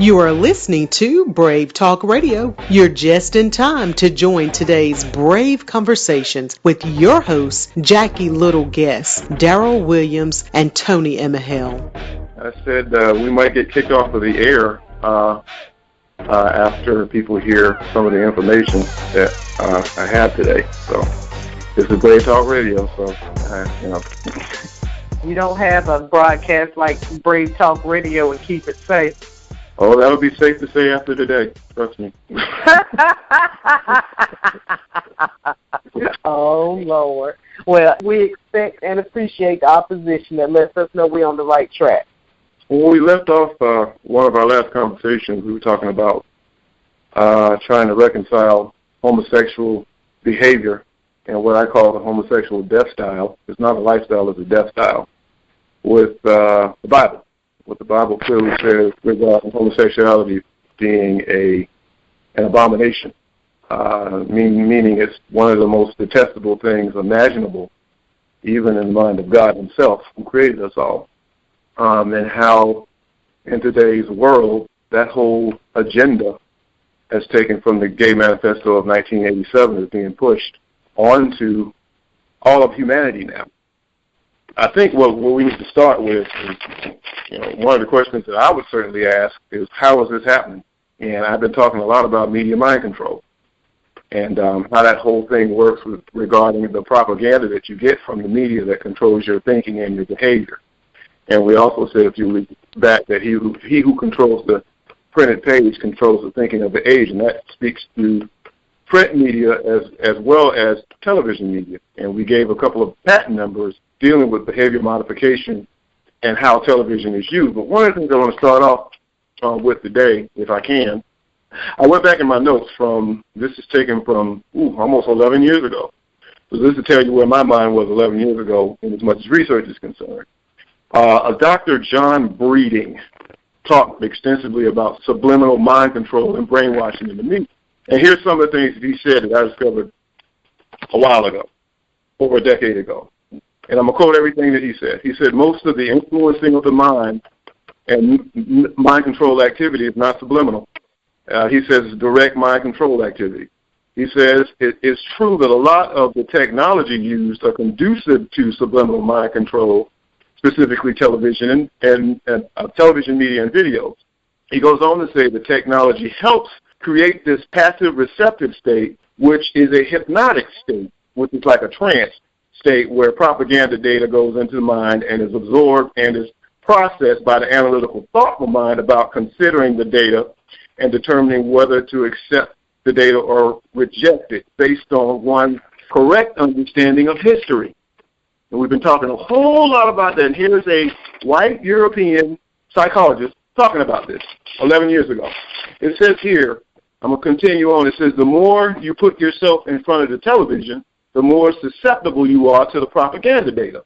You are listening to Brave Talk Radio. You're just in time to join today's Brave Conversations with your hosts, Jackie Little Guest, Deryl Williams, and Toni Emehel. I said we might get kicked off of the air after people hear some of the information that I have today. So this is Brave Talk Radio. So you don't have a broadcast like Brave Talk Radio and keep it safe. Oh, that'll be safe to say after today. Trust me. Oh, Lord. Well, we expect and appreciate the opposition that lets us know we're on the right track. When we left off one of our last conversations, we were talking about trying to reconcile homosexual behavior and what I call the homosexual death style. It's not a lifestyle, it's a death style, with the Bible. What the Bible clearly says regarding homosexuality being an abomination, meaning it's one of the most detestable things imaginable, even in the mind of God himself, who created us all, and how in today's world that whole agenda as taken from the Gay Manifesto of 1987 is being pushed onto all of humanity now. I think what we need to start with is, one of the questions that I would certainly ask is, how is this happening? And I've been talking a lot about media mind control and how that whole thing works regarding the propaganda that you get from the media that controls your thinking and your behavior. And we also said, if you look back, that he who controls the printed page controls the thinking of the age, and that speaks to print media as well as television media. And we gave a couple of patent numbers dealing with behavior modification and how television is used. But one of the things I want to start off with today, if I can, I went back in my notes this is taken from almost 11 years ago. So this will tell you where my mind was 11 years ago in as much as research is concerned. A Dr. John Breeding talked extensively about subliminal mind control and brainwashing in the media. And here's some of the things that he said that I discovered a while ago, over a decade ago. And I'm going to quote everything that he said. He said, most of the influencing of the mind and mind control activity is not subliminal. He says it's direct mind control activity. He says it's true that a lot of the technology used are conducive to subliminal mind control, specifically television and television media and videos. He goes on to say the technology helps create this passive receptive state, which is a hypnotic state, which is like a trance state where propaganda data goes into the mind and is absorbed and is processed by the analytical, thoughtful mind about considering the data and determining whether to accept the data or reject it based on one correct understanding of history. And we've been talking a whole lot about that. And here's a white European psychologist talking about this 11 years ago. It says here, I'm going to continue on. It says, the more you put yourself in front of the television, the more susceptible you are to the propaganda data.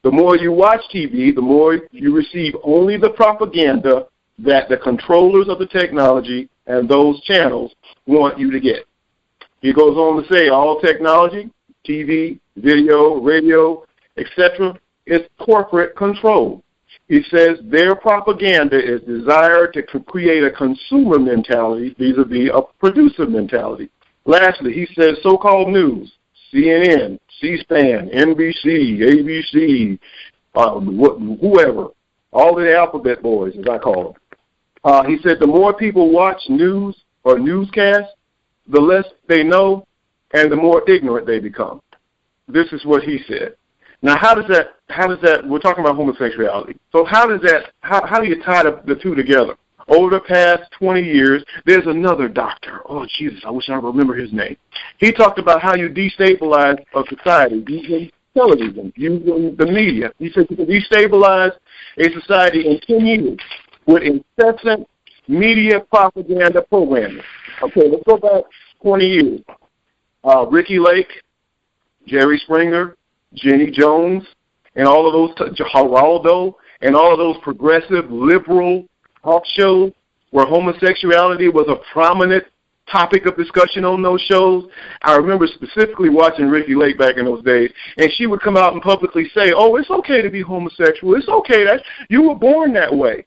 The more you watch TV, the more you receive only the propaganda that the controllers of the technology and those channels want you to get. He goes on to say all technology, TV, video, radio, etc., is corporate control. He says their propaganda is desired to create a consumer mentality vis-a-vis a producer mentality. Lastly, he says so-called news, CNN, C-SPAN, NBC, ABC, whoever, all of the alphabet boys, as I call them. He said the more people watch news or newscasts, the less they know and the more ignorant they become. This is what he said. Now, how does that, we're talking about homosexuality. So how do you tie the two together? Over the past 20 years, there's another doctor. Oh, Jesus, I wish I remember his name. He talked about how you destabilize a society using television, using the media. He said you can destabilize a society in 10 years with incessant media propaganda programming. Okay, let's go back 20 years. Ricky Lake, Jerry Springer, Jenny Jones, and all of those, Geraldo, and all of those progressive, liberal talk shows where homosexuality was a prominent topic of discussion on those shows. I remember specifically watching Ricky Lake back in those days, and she would come out and publicly say, oh, it's okay to be homosexual. It's okay. You were born that way.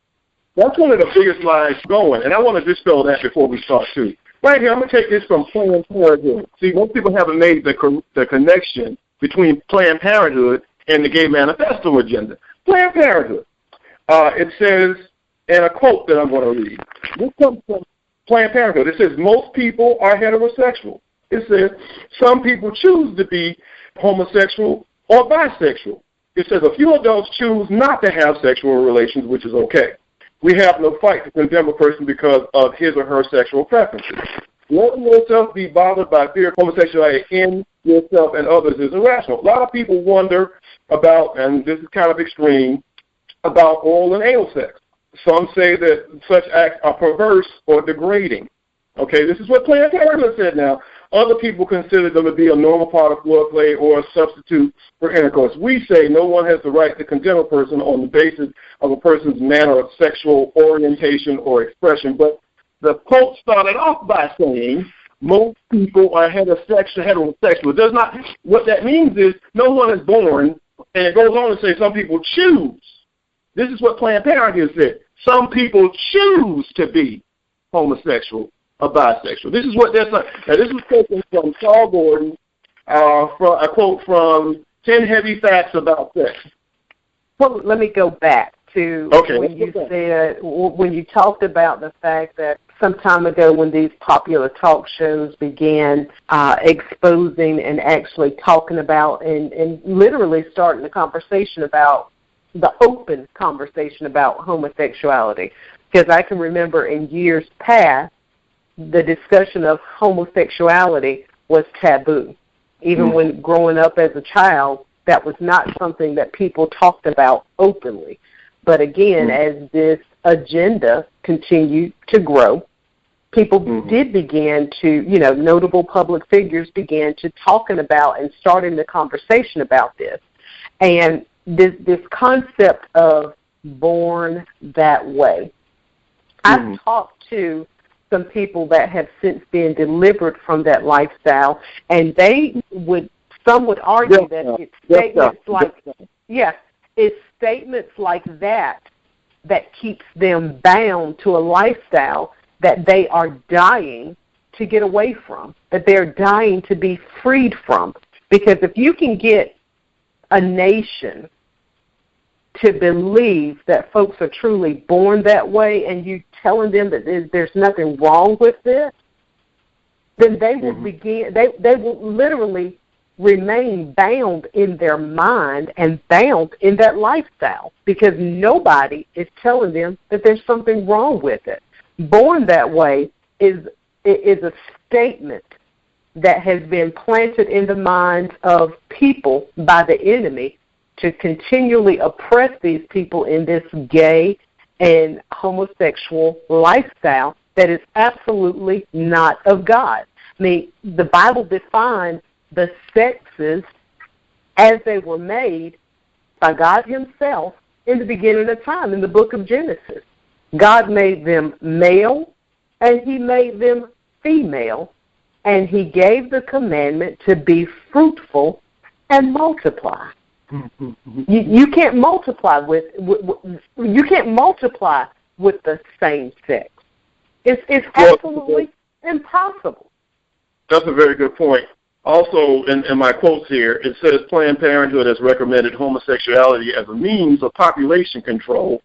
That's one of the biggest lies going, and I want to dispel that before we start, too. Right here, I'm going to take this from Planned Parenthood. See, most people haven't made the connection between Planned Parenthood and the Gay Manifesto agenda. Planned Parenthood. It says, and a quote that I'm going to read. This comes from Planned Parenthood. It says, most people are heterosexual. It says, some people choose to be homosexual or bisexual. It says, a few adults choose not to have sexual relations, which is okay. We have no fight to condemn a person because of his or her sexual preferences. Letting yourself be bothered by fear of homosexuality in yourself and others is irrational. A lot of people wonder about, and this is kind of extreme, about oral and anal sex. Some say that such acts are perverse or degrading. Okay, this is what Planned Parenthood said now. Other people consider them to be a normal part of foreplay or a substitute for intercourse. We say no one has the right to condemn a person on the basis of a person's manner of sexual orientation or expression. But the quote started off by saying most people are heterosexual. It does not. What that means is no one is born, and it goes on to say some people choose. This is what Planned Parenthood said. Some people choose to be homosexual or bisexual. This is what they're saying. Now, this was taken from Saul Gordon, from a quote from 10 Heavy Facts About Sex. Well, let me go back to when you talked about the fact that some time ago when these popular talk shows began exposing and actually talking about and literally starting the conversation about the open conversation about homosexuality. Because I can remember in years past, the discussion of homosexuality was taboo. Even when growing up as a child, that was not something that people talked about openly. But again, as this agenda continued to grow, people did begin to, notable public figures began to talking about and starting the conversation about this. And this concept of born that way. I've talked to some people that have since been delivered from that lifestyle, and some would argue that it's statements like that keeps them bound to a lifestyle that they are dying to get away from, that they're dying to be freed from. Because if you can get a nation to believe that folks are truly born that way and you telling them that there's nothing wrong with this, then they will they will literally remain bound in their mind and bound in that lifestyle because nobody is telling them that there's something wrong with it. Born that way is a statement that has been planted in the minds of people by the enemy to continually oppress these people in this gay and homosexual lifestyle that is absolutely not of God. I mean, the Bible defines the sexes as they were made by God himself in the beginning of time, in the book of Genesis. God made them male and he made them female, and he gave the commandment to be fruitful and multiply. You can't multiply with the same sex. It's absolutely impossible. That's a very good point. Also, in my quotes here, it says Planned Parenthood has recommended homosexuality as a means of population control,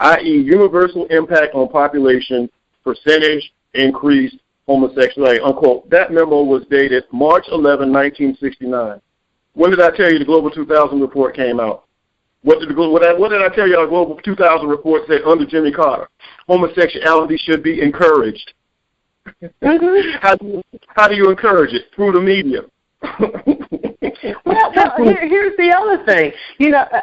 i.e. universal impact on population, percentage increased homosexuality, unquote. That memo was dated March 11, 1969. When did I tell you the Global 2000 report came out? What did I tell you our Global 2000 report said under Jimmy Carter? Homosexuality should be encouraged. How do you encourage it? Through the media. Well, here's the other thing.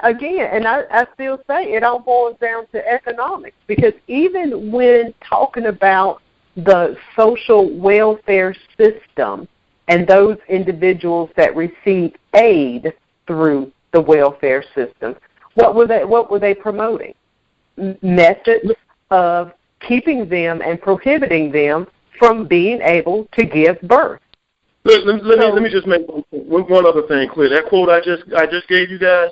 Again, and I still say it all boils down to economics, because even when talking about the social welfare system and those individuals that receive aid through the welfare system, what were they promoting? Methods of keeping them and prohibiting them from being able to give birth. Let me just make one other thing clear. That quote I just gave you guys,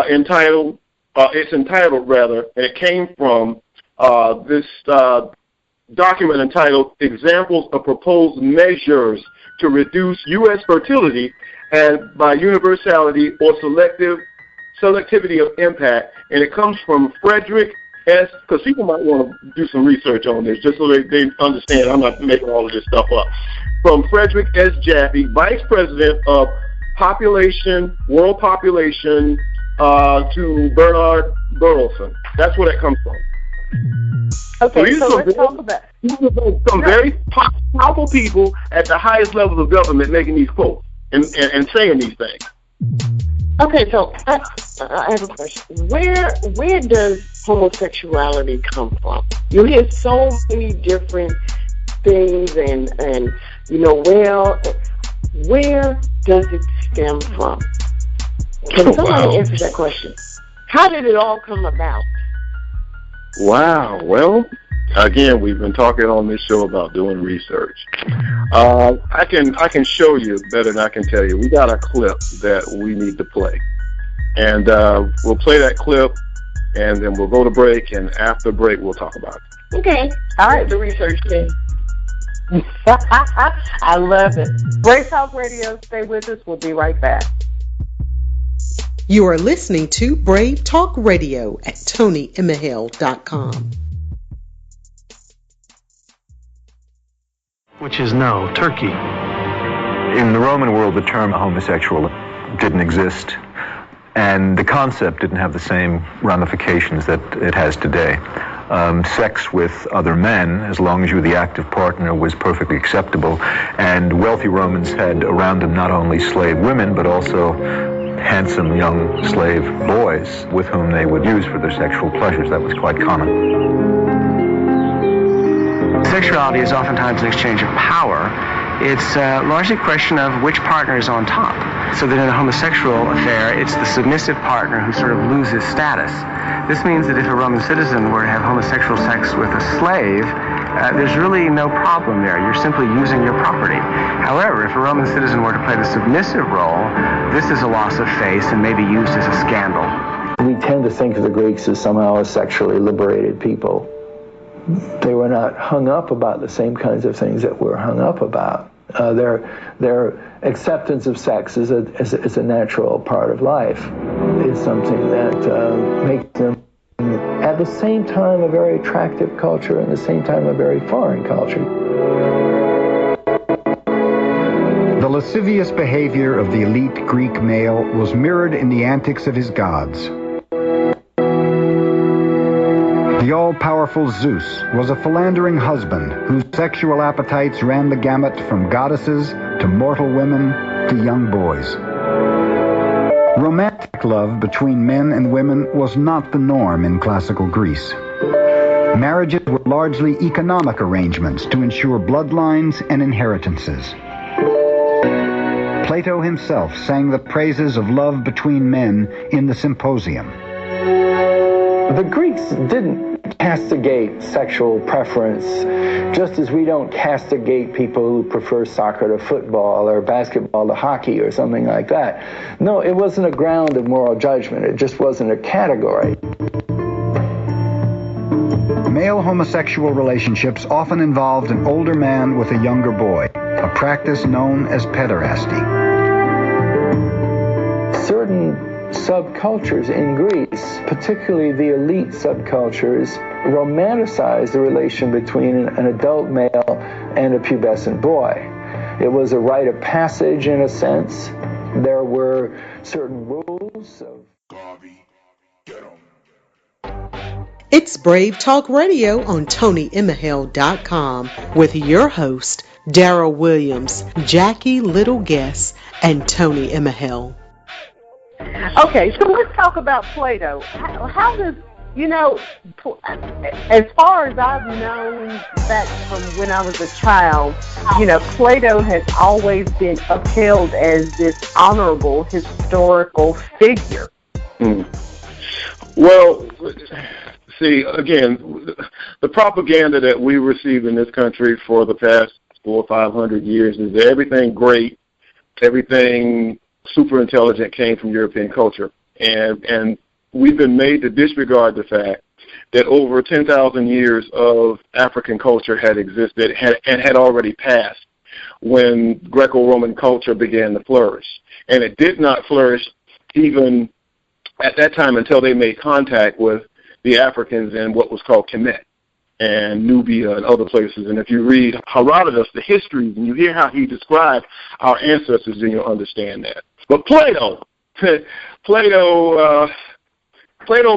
entitled, and it came from this document entitled "Examples of Proposed Measures to Reduce U.S. Fertility and by Universality or Selectivity of Impact," and it comes from Frederick S. Because people might want to do some research on this, just so they understand. I'm not making all of this stuff up. From Frederick S. Jaffe, Vice President of World Population, to Bernard Burleson. That's where that comes from. Okay, so let's talk about some very powerful people at the highest levels of government making these quotes and saying these things. Okay, so I have a question. Where does homosexuality come from? You hear so many different things, and where does it stem from? Can somebody answer that question? How did it all come about? Wow. Well, again, we've been talking on this show about doing research. I can show you better than I can tell you. We got a clip that we need to play, and we'll play that clip, and then we'll go to break. And after break, we'll talk about it. Okay. All right. The research team. I love it. BraveTalk Radio. Stay with us. We'll be right back. You are listening to Brave Talk Radio at ToniEmehel.com. Which is no, Turkey. In the Roman world, the term homosexual didn't exist, and the concept didn't have the same ramifications that it has today. Sex with other men, as long as you were the active partner, was perfectly acceptable, and wealthy Romans had around them not only slave women, but also handsome young slave boys with whom they would use for their sexual pleasures. That was quite common. Sexuality is oftentimes an exchange of power. It's largely a question of which partner is on top. So that in a homosexual affair, it's the submissive partner who sort of loses status. This means that if a Roman citizen were to have homosexual sex with a slave, there's really no problem there. You're simply using your property. However, if a Roman citizen were to play the submissive role, this is a loss of face and may be used as a scandal. We tend to think of the Greeks as somehow a sexually liberated people. They were not hung up about the same kinds of things that we're hung up about. Their acceptance of sex is a natural part of life. It's something that makes them at the same time a very attractive culture and at the same time a very foreign culture. The lascivious behavior of the elite Greek male was mirrored in the antics of his gods. The all-powerful Zeus was a philandering husband whose sexual appetites ran the gamut from goddesses to mortal women to young boys. Romantic love between men and women was not the norm in classical Greece. Marriages were largely economic arrangements to ensure bloodlines and inheritances. Plato himself sang the praises of love between men in the Symposium. The Greeks didn't castigate sexual preference, just as we don't castigate people who prefer soccer to football or basketball to hockey or something like that. No, it wasn't a ground of moral judgment. It just wasn't a category. Male homosexual relationships often involved an older man with a younger boy, a practice known as pederasty. Certain subcultures in Greece, particularly the elite subcultures, romanticized the relation between an adult male and a pubescent boy. It was a rite of passage in a sense. There were certain rules of... It's Brave Talk Radio on ToniEmehel.com with your host, Deryl Williams, Jackie Little Guess, and Toni Emehel. Okay, so let's talk about Plato. How does, as far as I've known back from when I was a child, Plato has always been upheld as this honorable historical figure. Well, See, again, the propaganda that we received in this country for the past 400 or 500 years is that everything great, everything super intelligent came from European culture. And we've been made to disregard the fact that over 10,000 years of African culture had existed and had already passed when Greco-Roman culture began to flourish. And it did not flourish even at that time until they made contact with the Africans in what was called Kemet and Nubia and other places. And if you read Herodotus, the histories, and you hear how he described our ancestors, then you'll understand that. But Plato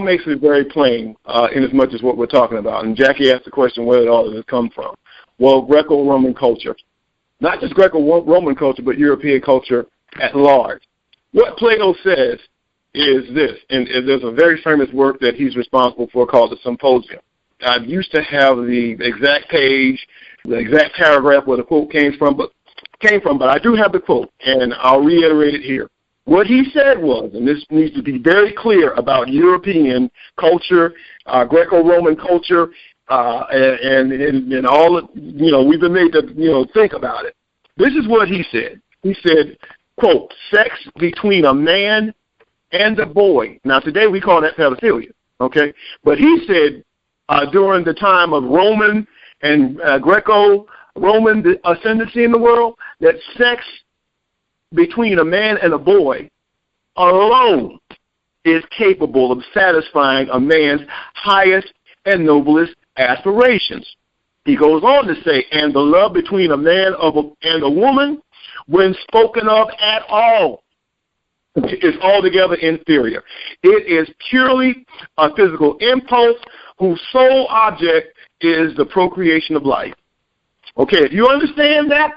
makes it very plain in as much as what we're talking about. And Jackie asked the question, where did all of this come from? Well, Greco-Roman culture. Not just Greco-Roman culture, but European culture at large. What Plato says is this, and there's a very famous work that he's responsible for called the Symposium. I used to have the exact page, the exact paragraph where the quote came from, but I do have the quote, and I'll reiterate it here. What he said was, and this needs to be very clear about European culture, Greco-Roman culture, and all, we've been made to, think about it. This is what he said. He said, quote, sex between a man and a boy. Now, today we call that pedophilia, okay? But he said during the time of Roman and Greco-Roman ascendancy in the world, that sex between a man and a boy alone is capable of satisfying a man's highest and noblest aspirations. He goes on to say, and the love between a man and a woman, when spoken of at all, is altogether inferior. It is purely a physical impulse whose sole object is the procreation of life. Okay, if you understand that,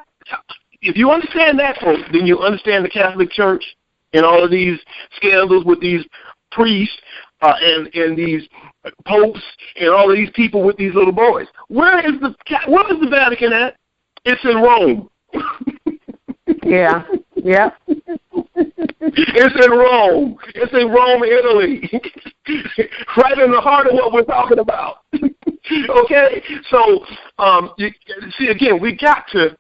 folks, then you understand the Catholic Church and all of these scandals with these priests and these popes and all of these people with these little boys. Where is the Vatican at? It's in Rome. Yeah. It's in Rome. It's in Rome, Italy. Right in the heart of what we're talking about. Okay? So, see, again, we got to,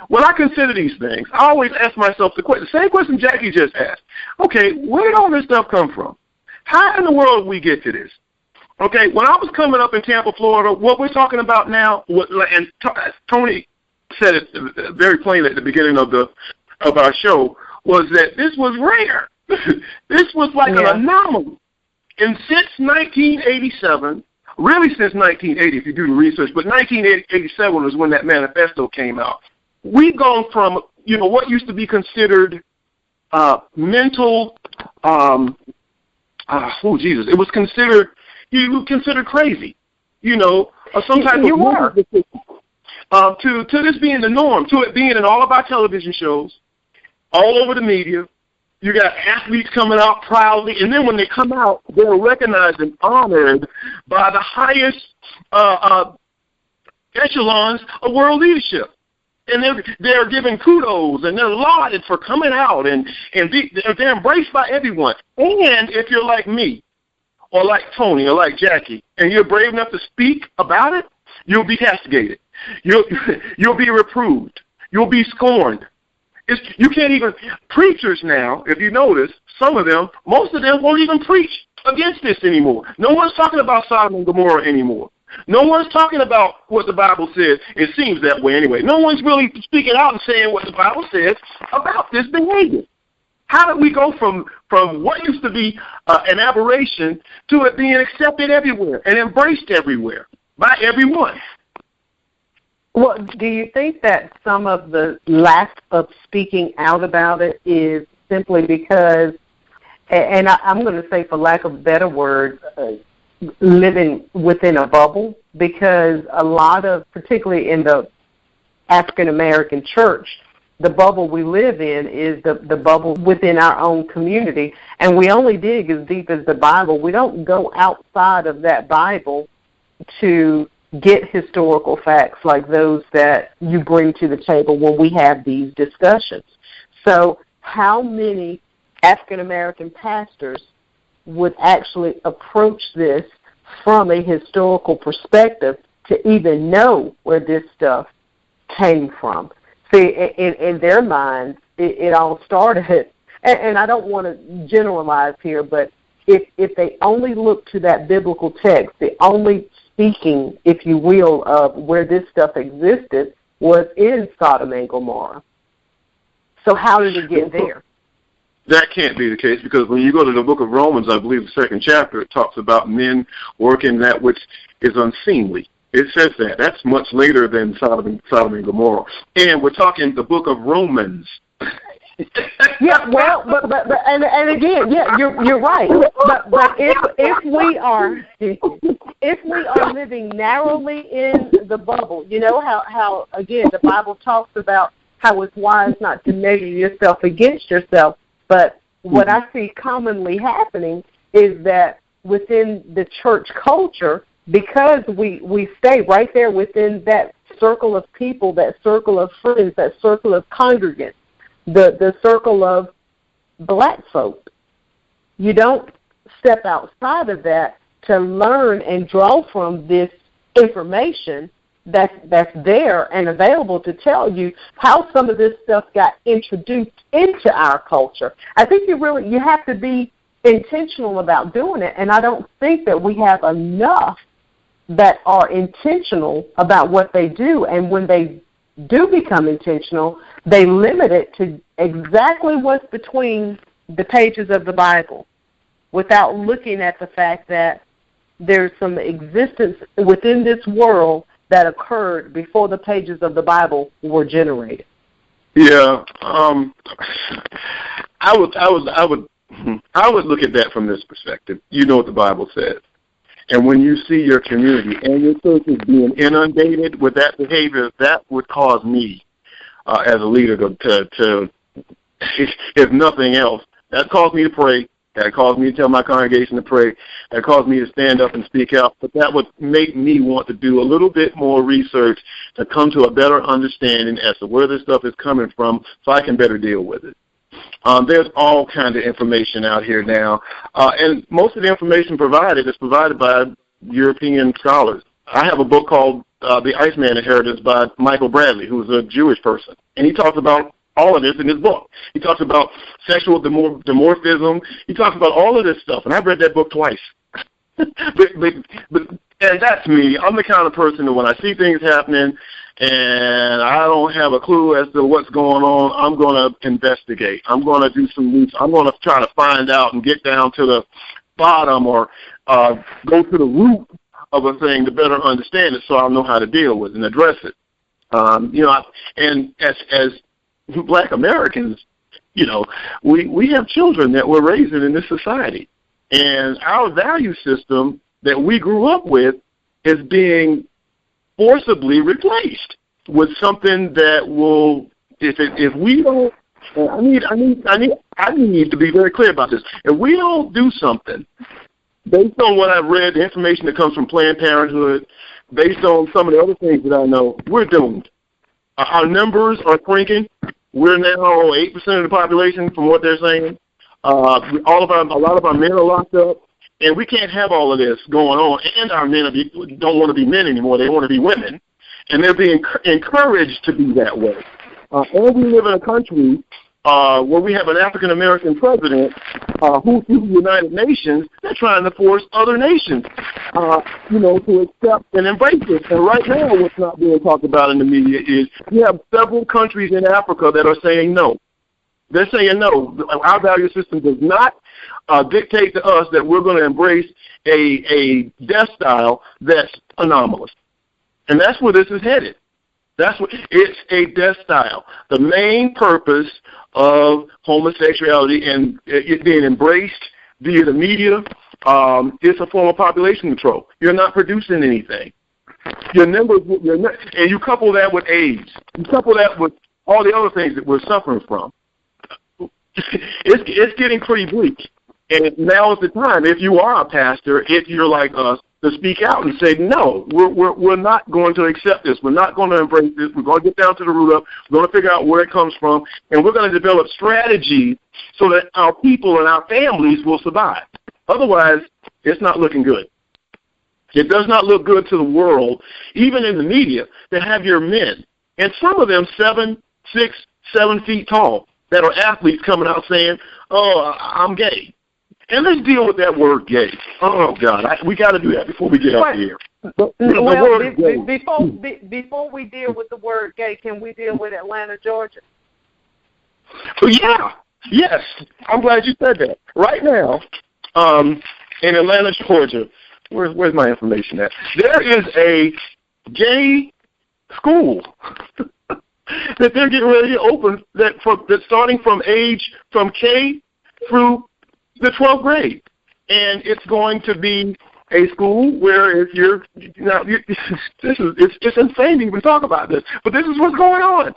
when I consider these things, I always ask myself the same question Jackie just asked. Okay, where did all this stuff come from? How in the world did we get to this? Okay, when I was coming up in Tampa, Florida, what we're talking about now, and Toni said it very plainly at the beginning of our show, was that this was rare. This was like an anomaly. And since 1987, really since 1980, if you do the research, but 1987 was when that manifesto came out. We've gone from, what used to be considered mental, it was considered, you were considered crazy, or some type of move. To this being the norm, to it being in all of our television shows, all over the media. You got athletes coming out proudly, and then when they come out, they're recognized and honored by the highest echelons of world leadership. And they're given kudos, and they're lauded for coming out, and they're embraced by everyone. And if you're like me, or like Toni, or like Jackie, and you're brave enough to speak about it, you'll be castigated. You'll be reproved. You'll be scorned. You can't even, preachers now, if you notice, most of them won't even preach against this anymore. No one's talking about Sodom and Gomorrah anymore. No one's talking about what the Bible says. It seems that way anyway. No one's really speaking out and saying what the Bible says about this behavior. How did we go from what used to be an aberration to it being accepted everywhere and embraced everywhere by everyone? Well, do you think that some of the lack of speaking out about it is simply because, and I'm going to say for lack of a better word, living within a bubble? Because a lot of, particularly in the African-American church, the bubble we live in is the bubble within our own community, and we only dig as deep as the Bible. We don't go outside of that Bible to get historical facts like those that you bring to the table when we have these discussions. So how many African-American pastors would actually approach this from a historical perspective to even know where this stuff came from. See, in their minds, it all started, and I don't want to generalize here, but if they only look to that biblical text, the only speaking, if you will, of where this stuff existed was in Sodom and Gomorrah. So how did it get there? That can't be the case, because when you go to the book of Romans, I believe the 2nd chapter, it talks about men working that which is unseemly. It says that. That's much later than Sodom and Gomorrah. And we're talking the book of Romans. Yeah, well, but and again, yeah, you're right. But if we are living narrowly in the bubble, you know how again the Bible talks about how it's wise not to measure yourself against yourself. But what I see commonly happening is that within the church culture, because we stay right there within that circle of people, that circle of friends, that circle of congregants, the circle of black folk, you don't step outside of that to learn and draw from this information that's there and available to tell you how some of this stuff got introduced into our culture. I think you have to be intentional about doing it, and I don't think that we have enough that are intentional about what they do, and when they do become intentional, they limit it to exactly what's between the pages of the Bible without looking at the fact that there's some existence within this world that occurred before the pages of the Bible were generated. Yeah, I would look at that from this perspective. You know what the Bible says, and when you see your community and your churches being inundated with that behavior, that would cause me, as a leader, to if nothing else, that caused me to pray. That caused me to tell my congregation to pray. That caused me to stand up and speak out. But that would make me want to do a little bit more research to come to a better understanding as to where this stuff is coming from so I can better deal with it. There's all kinds of information out here now. And most of the information provided is provided by European scholars. I have a book called The Iceman Inheritance by Michael Bradley, who's a Jewish person. And he talks about all of this in his book. He talks about sexual dimorphism. He talks about all of this stuff, and I've read that book twice. but and that's me. I'm the kind of person that when I see things happening and I don't have a clue as to what's going on, I'm going to investigate. I'm going to do some research. I'm going to try to find out and get down to the bottom or go to the root of a thing to better understand it so I'll know how to deal with it and address it. And as Black Americans, we have children that we're raising in this society. And our value system that we grew up with is being forcibly replaced with something that will, if we don't, I need to be very clear about this. If we don't do something, based on what I've read, the information that comes from Planned Parenthood, based on some of the other things that I know, we're doomed. Our numbers are shrinking. We're now 8% of the population from what they're saying. A lot of our men are locked up, and we can't have all of this going on. And our men don't want to be men anymore. They want to be women, and they're being encouraged to be that way. And we live in a country where we have an African-American president who, through the United Nations, they're trying to force other nations, to accept and embrace this. And right now what's not being talked about in the media is we have several countries in Africa that are saying no. They're saying no. Our value system does not dictate to us that we're going to embrace a death style that's anomalous. And that's where this is headed. It's a death style. The main purpose of homosexuality and it being embraced via the media is a form of population control. You're not producing anything. Your numbers, and you couple that with AIDS. You couple that with all the other things that we're suffering from. It's getting pretty bleak. And now is the time, if you are a pastor, if you're like us, to speak out and say, no, we're not going to accept this. We're not going to embrace this. We're going to get down to the root of it. We're going to figure out where it comes from, and we're going to develop strategies so that our people and our families will survive. Otherwise, it's not looking good. It does not look good to the world, even in the media, to have your men, and some of them 7, 6, 7 feet tall, that are athletes coming out saying, "Oh, I'm gay." And let's deal with that word gay. Oh, God, we got to do that before we get up here. Before we deal with the word gay, can we deal with Atlanta, Georgia? Yeah, yes. I'm glad you said that. Right now, in Atlanta, Georgia, where's my information at? There is a gay school that they're getting ready to open that's starting from K through the 12th grade, and it's going to be a school where it's insane to even talk about this, but this is what's going on.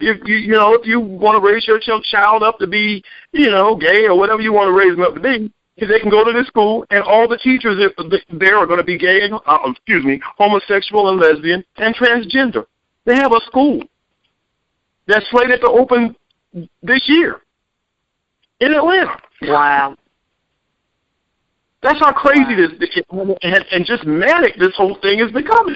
If you want to raise your child up to be, gay or whatever you want to raise them up to be, they can go to this school, and all the teachers there are going to be gay, homosexual and lesbian and transgender. They have a school that's slated to open this year in Atlanta. Wow. That's how crazy this and just manic this whole thing is becoming.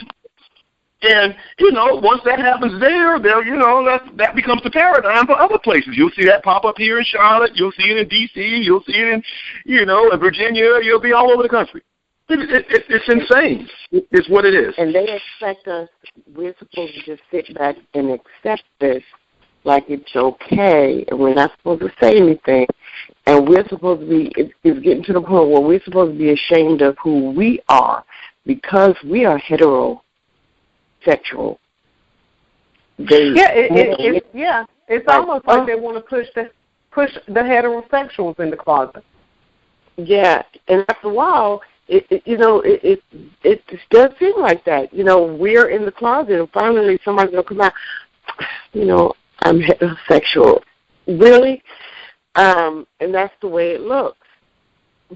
And, once that happens there, that becomes the paradigm for other places. You'll see that pop up here in Charlotte. You'll see it in D.C. You'll see it in Virginia. You'll be all over the country. It's insane. It's what it is. And they expect us, we're supposed to just sit back and accept this like it's okay, and we're not supposed to say anything. And we're supposed to be, it's getting to the point where we're supposed to be ashamed of who we are because we are heterosexual. It's almost like they want to push the heterosexuals in the closet. Yeah, and after a while, it does seem like that. We're in the closet, and finally somebody's going to come out, I'm heterosexual. Really? And that's the way it looks.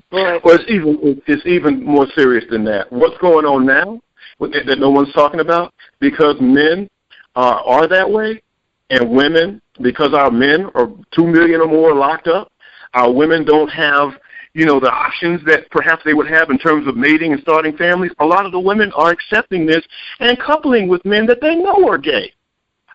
But it's even more serious than that. What's going on now that no one's talking about? Because men are that way, and women, because our men are 2 million or more locked up, our women don't have, the options that perhaps they would have in terms of mating and starting families. A lot of the women are accepting this and coupling with men that they know are gay.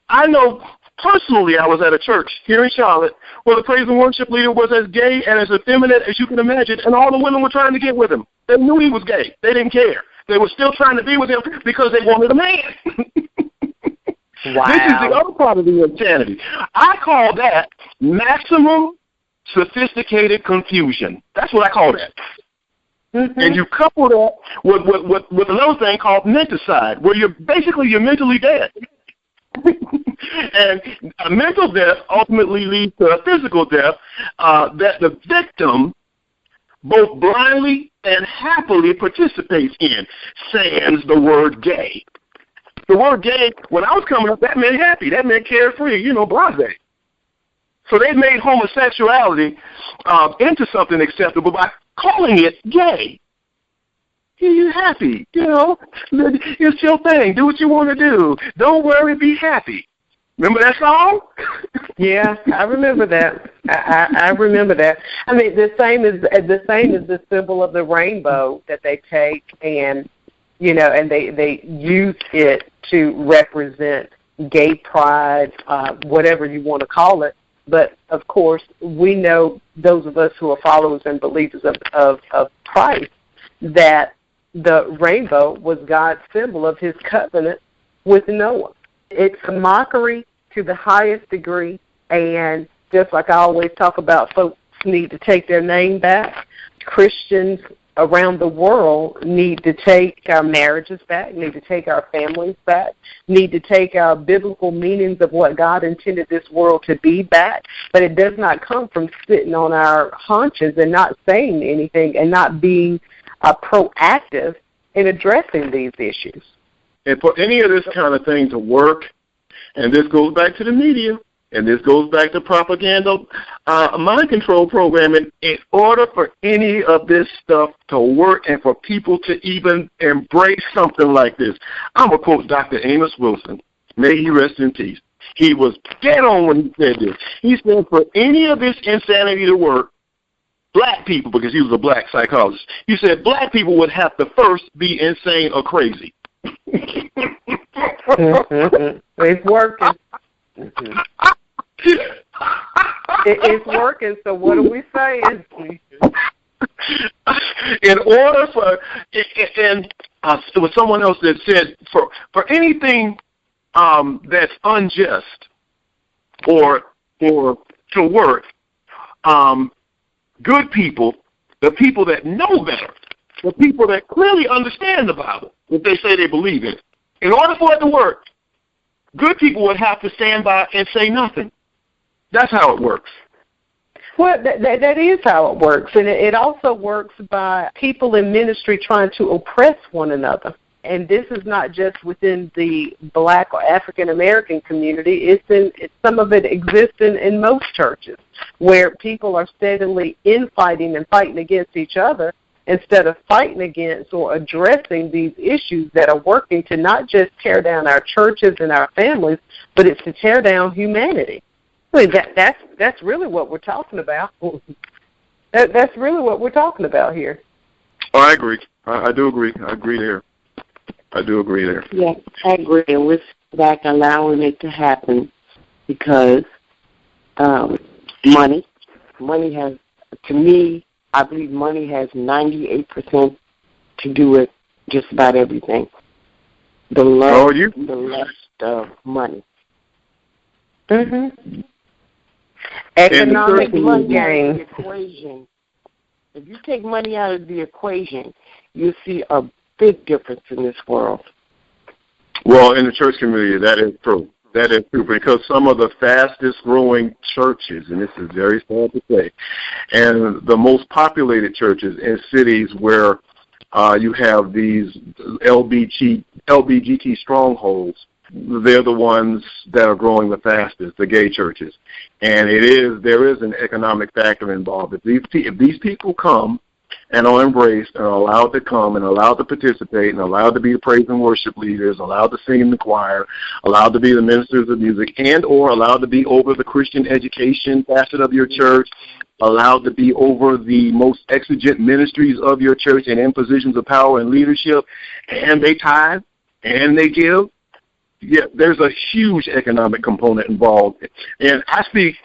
I know personally, I was at a church here in Charlotte where the praise and worship leader was as gay and as effeminate as you can imagine, and all the women were trying to get with him. They knew he was gay. They didn't care. They were still trying to be with him because they wanted a man. Wow. This is the other part of the insanity. I call that maximum sophisticated confusion. That's what I call that. Mm-hmm. And you couple that with another thing called menticide, where you're mentally dead. And a mental death ultimately leads to a physical death that the victim both blindly and happily participates in, sans the word gay. The word gay, when I was coming up, that meant happy. That meant carefree, blase. So they made homosexuality into something acceptable by calling it gay. You're happy, it's your thing. Do what you want to do. Don't worry, be happy. Remember that song? Yeah, I remember that. I remember that. I mean, the same is the symbol of the rainbow that they take and and they use it to represent gay pride, whatever you want to call it. But of course, we know, those of us who are followers and believers of Christ, that the rainbow was God's symbol of his covenant with Noah. It's a mockery to the highest degree, and just like I always talk about, folks need to take their name back. Christians around the world need to take our marriages back, need to take our families back, need to take our biblical meanings of what God intended this world to be back. But it does not come from sitting on our haunches and not saying anything and not being proactive in addressing these issues. And for any of this kind of thing to work, and this goes back to the media, and this goes back to propaganda, mind control programming, in order for any of this stuff to work and for people to even embrace something like this. I'm going to quote Dr. Amos Wilson. May he rest in peace. He was dead on when he said this. He said for any of this insanity to work, black people, because he was a black psychologist, he said black people would have to first be insane or crazy. It's working. It's working, so what are we saying? In order for, and it was someone else that said, for anything that's unjust or to work, good people, the people that know better, the people that clearly understand the Bible, that they say they believe in order for it to work, good people would have to stand by and say nothing. That's how it works. Well, that is how it works, and it also works by people in ministry trying to oppress one another. And this is not just within the black or African American community. Some of it exists in most churches, where people are steadily infighting and fighting against each other instead of fighting against or addressing these issues that are working to not just tear down our churches and our families, but it's to tear down humanity. I mean, that's really what we're talking about. That's really what we're talking about here. Oh, I agree. I do agree. I agree there. Yeah, I agree. And we're back allowing it to happen because money has, to me, I believe money has 98% to do with just about everything. The lust of money. Mm-hmm. Economic gain. If you take money out of the equation, you see a big difference in this world. Well, in the church community, that is true. That is true, because some of the fastest-growing churches, and this is very sad to say, and the most populated churches in cities where you have these LBGT strongholds, they're the ones that are growing the fastest, the gay churches. And there is an economic factor involved. If these people come and are embraced and are allowed to come and allowed to participate and allowed to be the praise and worship leaders, allowed to sing in the choir, allowed to be the ministers of music, and or allowed to be over the Christian education facet of your church, allowed to be over the most exigent ministries of your church and in positions of power and leadership, and they tithe and they give, yeah, there's a huge economic component involved. And I speak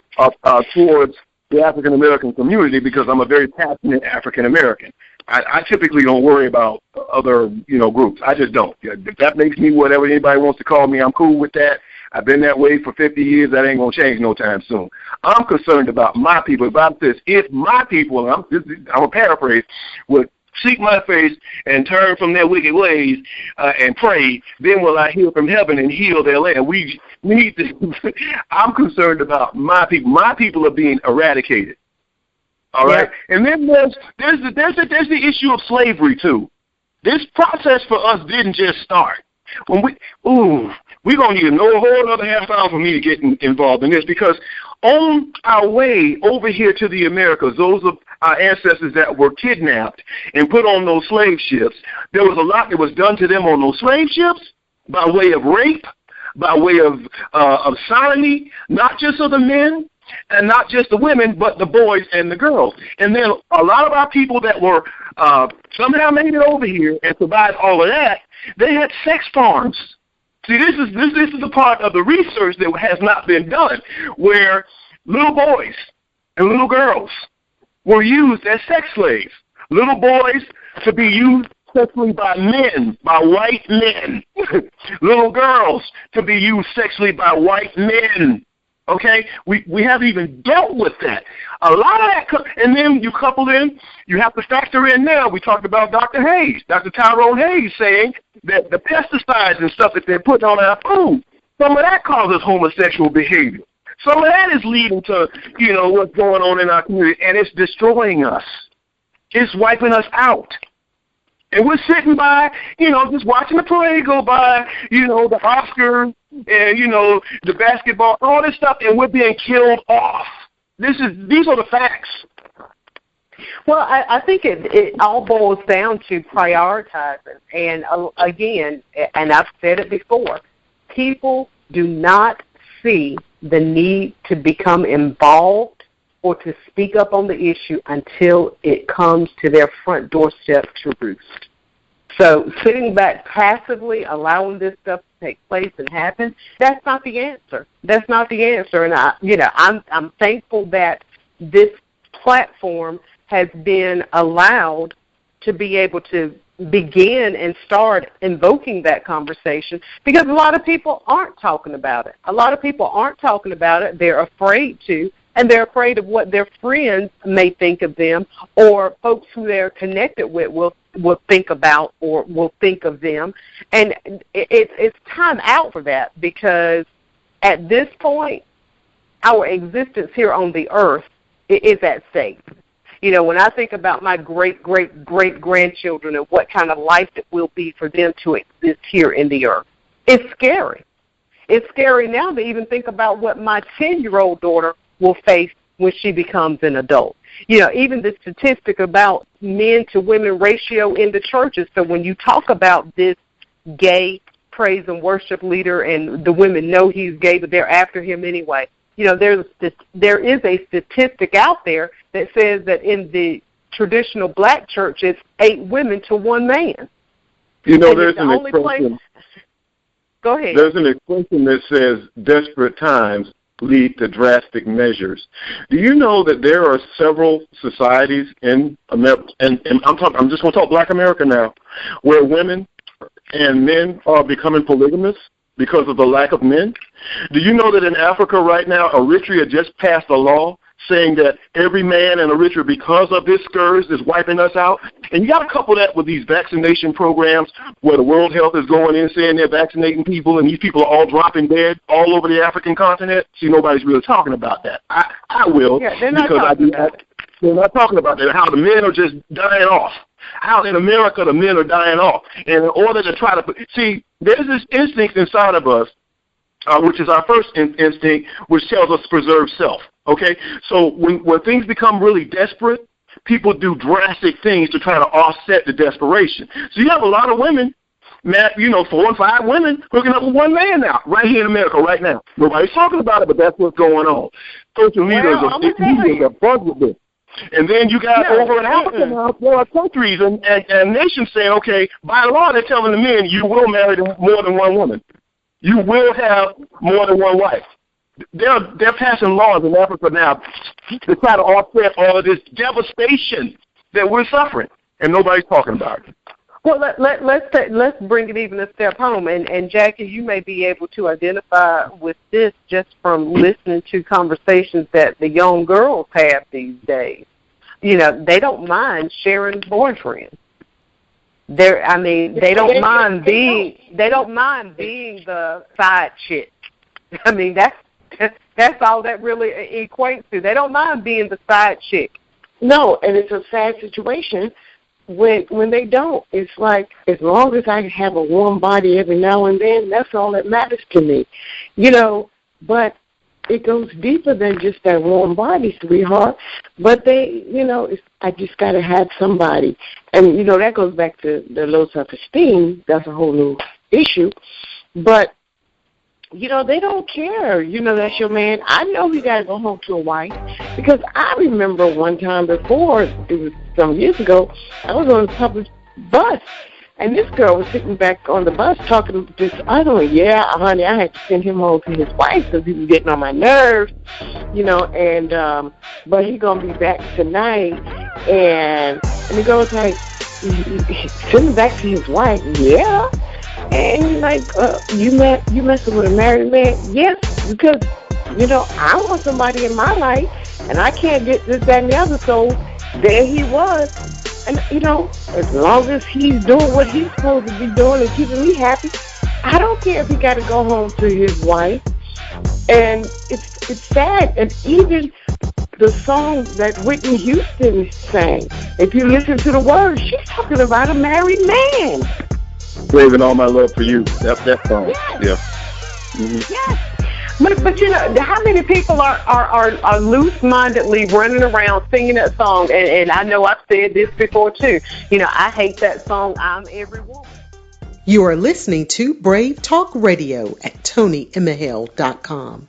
towards the African American community because I'm a very passionate African American. I typically don't worry about other, groups. I just don't. If that makes me whatever anybody wants to call me, I'm cool with that. I've been that way for 50 years. That ain't going to change no time soon. I'm concerned about my people. About this, if my people, I'm going to paraphrase, would seek my face and turn from their wicked ways and pray, then will I hear from heaven and heal their land. We need to. I'm concerned about my people. My people are being eradicated. All right, and then there's the issue of slavery too. This process for us didn't just start. When we're gonna need a whole other half hour for me to get involved in this, because on our way over here to the Americas, those of our ancestors that were kidnapped and put on those slave ships, there was a lot that was done to them on those slave ships by way of rape, by way of sodomy, not just of the men and not just the women, but the boys and the girls. And then a lot of our people that were somehow made it over here and survived all of that, they had sex farms. See, this is the part of the research that has not been done, where little boys and little girls were used as sex slaves. Little boys to be used sexually by men, by white men. Little girls to be used sexually by white men. Okay? We haven't even dealt with that. A lot of that, and then you couple in, you have to factor in now, we talked about Dr. Tyrone Hayes saying that the pesticides and stuff that they're putting on our food, some of that causes homosexual behavior. Some of that is leading to, what's going on in our community, and it's destroying us. It's wiping us out. And we're sitting by, just watching the parade go by, the Oscars and, the basketball, all this stuff, and we're being killed off. These are the facts. Well, I think it all boils down to prioritizing. And, again, and I've said it before, people do not see the need to become involved or to speak up on the issue until it comes to their front doorstep to roost. So sitting back passively, allowing this stuff to take place and happen, that's not the answer. That's not the answer. And I'm thankful that this platform has been allowed to be able to begin and start invoking that conversation, because a lot of people aren't talking about it. A lot of people aren't talking about it. They're afraid to, and they're afraid of what their friends may think of them, or folks who they're connected with will think about or will think of them. And it's time out for that, because at this point, our existence here on the earth is at stake. When I think about my great-great-great-grandchildren and what kind of life it will be for them to exist here in the earth, it's scary. It's scary now to even think about what my 10-year-old daughter will face when she becomes an adult. Even the statistic about men to women ratio in the churches. So when you talk about this gay praise and worship leader and the women know he's gay, but they're after him anyway, there is a statistic out there that says that in the traditional black church, it's 8 women to 1 man. There's an expression. Go ahead. There's an expression that says desperate times lead to drastic measures. Do you know that there are several societies in America, and I'm just going to talk Black America now, where women and men are becoming polygamous because of the lack of men? Do you know that in Africa right now, Eritrea just passed a law saying that every man in Eritrea, because of this scourge, is wiping us out? And you got to couple that with these vaccination programs where the World Health is going in saying they're vaccinating people, and these people are all dropping dead all over the African continent. See, nobody's really talking about that. I will, they're not talking about it. They're not talking about that, how the men are just dying off. How in America the men are dying off. And in order to try to see, there's this instinct inside of us, which is our first instinct, which tells us to preserve self. Okay? So when things become really desperate, people do drastic things to try to offset the desperation. So you have a lot of women, 4 and 5 women hooking up with 1 man now, right here in America right now. Nobody's talking about it, but that's what's going on. Social leaders are bugged with this. And then you got over in Africa now, there are countries and nations saying, okay, by law they're telling the men you will marry more than 1 woman. You will have more than 1 wife. They're passing laws in Africa now to try to offset all of this devastation that we're suffering, and nobody's talking about it. Well, let's bring it even a step home, and Jackie, you may be able to identify with this just from listening to conversations that the young girls have these days. They don't mind sharing boyfriends. They don't mind being the side chick. That's all that really equates to. They don't mind being the side chick. No, and it's a sad situation when they don't. It's like, as long as I have a warm body every now and then, that's all that matters to me. But it goes deeper than just that warm body, sweetheart. But I just got to have somebody. And, that goes back to the low self-esteem. That's a whole new issue. But, they don't care. That's your man. I know he got to go home to a wife, because I remember one time before, it was some years ago, I was on a public bus, and this girl was sitting back on the bus talking to this other one. Yeah, honey, I had to send him home to his wife because he was getting on my nerves, and but he's going to be back tonight. And the girl was like, send him back to his wife? Yeah. And he's like, you messing with a married man? Yes, because, I want somebody in my life, and I can't get this, that, and the other. So there he was. And, as long as he's doing what he's supposed to be doing and keeping me happy, I don't care if he got to go home to his wife. And it's sad. And even the song that Whitney Houston sang, if you listen to the words, she's talking about a married man. Saving all my love for you. That song. Yes. Yeah. Mm-hmm. Yes. But how many people are loose-mindedly running around singing that song? And I know I've said this before too. I hate that song, I'm Every Woman. You are listening to Brave Talk Radio at ToniEmehel.com.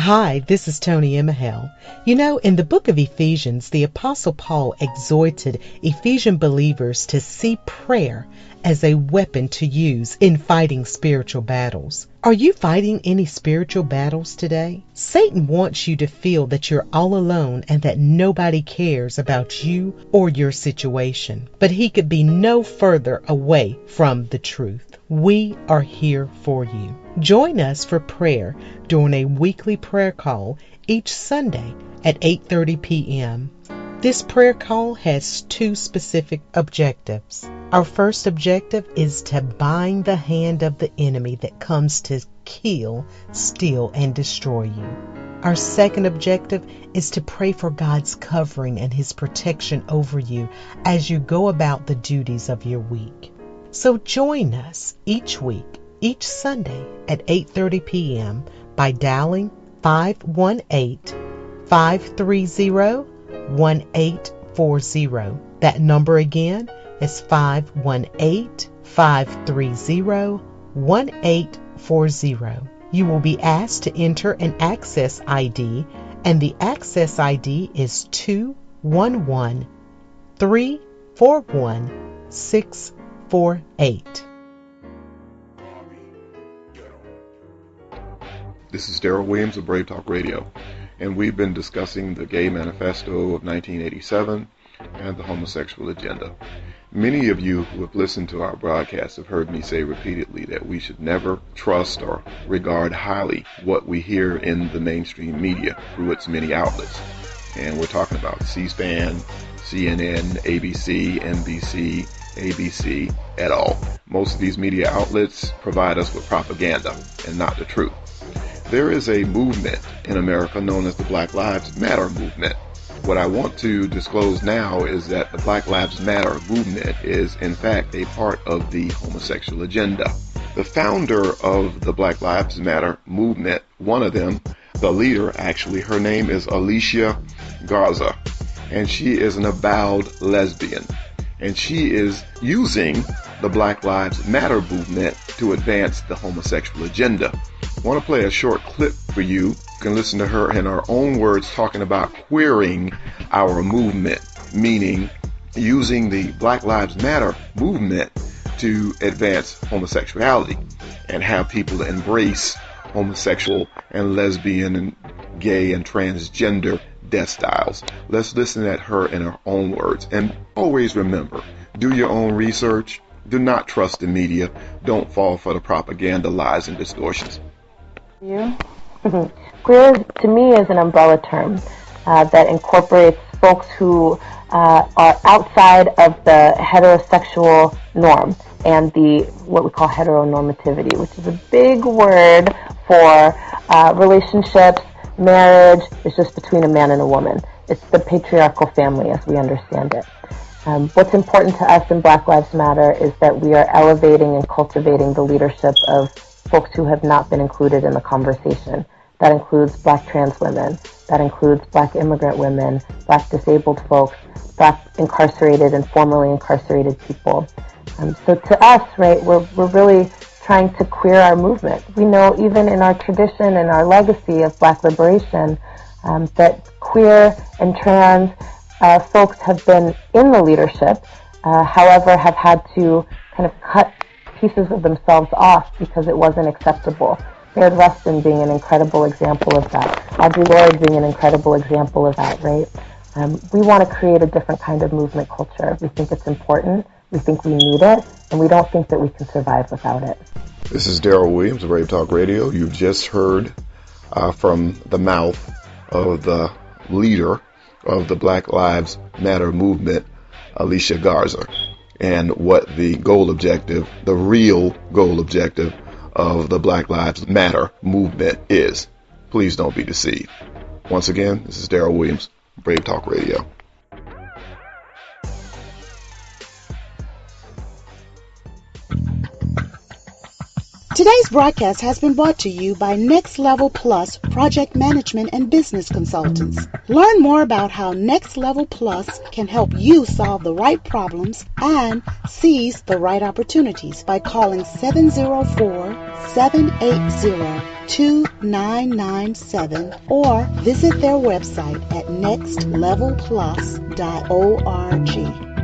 Hi, this is Toni Emehel. You know, in the book of Ephesians, the Apostle Paul exhorted Ephesian believers to see prayer as a weapon to use in fighting spiritual battles. Are you fighting any spiritual battles today? Satan wants you to feel that you're all alone and that nobody cares about you or your situation. But he could be no further away from the truth. We are here for you. Join us for prayer during a weekly prayer call each Sunday at 8:30 p.m. This prayer call has two specific objectives. Our first objective is to bind the hand of the enemy that comes to kill, steal, and destroy you. Our second objective is to pray for God's covering and His protection over you as you go about the duties of your week. So join us each week, each Sunday at 8:30 p.m. by dialing 518-530-1840. That number again is 518-530-1840. You will be asked to enter an access ID, and the access ID is 211-341-648. This is Deryl Williams of BraveTalk Radio, and we've been discussing the Gay Manifesto of 1987 and the homosexual agenda. Many of you who have listened to our broadcast have heard me say repeatedly that we should never trust or regard highly what we hear in the mainstream media through its many outlets. And we're talking about C-SPAN, CNN, ABC, NBC, ABC, et al. Most of these media outlets provide us with propaganda and not the truth. There is a movement in America known as the Black Lives Matter movement. What I want to disclose now is that the Black Lives Matter movement is in fact a part of the homosexual agenda. The founder of the Black Lives Matter movement, one of them, the leader actually, her name is Alicia Garza, and she is an avowed lesbian. And she is using the Black Lives Matter movement to advance the homosexual agenda. I want to play a short clip for you. You can listen to her in her own words talking about queering our movement, meaning using the Black Lives Matter movement to advance homosexuality and have people embrace homosexual and lesbian and gay and transgender death styles. Let's listen at her in her own words. And always remember, do your own research. Do not trust the media. Don't fall for the propaganda, lies, and distortions. Queer, to me, is an umbrella term that incorporates folks who are outside of the heterosexual norm and the what we call heteronormativity, which is a big word for relationships. Marriage is just between a man and a woman. It's the patriarchal family as we understand it. What's important to us in Black Lives Matter is that we are elevating and cultivating the leadership of folks who have not been included in the conversation. That includes Black trans women. That includes Black immigrant women, Black disabled folks, Black incarcerated and formerly incarcerated people. So to us, right, we're really trying to queer our movement. We know even in our tradition and our legacy of Black liberation that queer and trans folks have been in the leadership, however have had to kind of cut pieces of themselves off because it wasn't acceptable. Baird Rustin being an incredible example of that. Audre Lorde being an incredible example of that, right? We want to create a different kind of movement culture. We think it's important, we think we need it, and we don't think that we can survive without it. This is Deryl Williams of BraveTalk Radio. You've just heard from the mouth of the leader of the Black Lives Matter movement, Alicia Garza, and what the goal objective, the real goal objective of the Black Lives Matter movement is. Please don't be deceived. Once again, this is Deryl Williams, BraveTalk Radio. Today's broadcast has been brought to you by Next Level Plus Project Management and Business Consultants. Learn more about how Next Level Plus can help you solve the right problems and seize the right opportunities by calling 704 780-2997 or visit their website at nextlevelplus.org.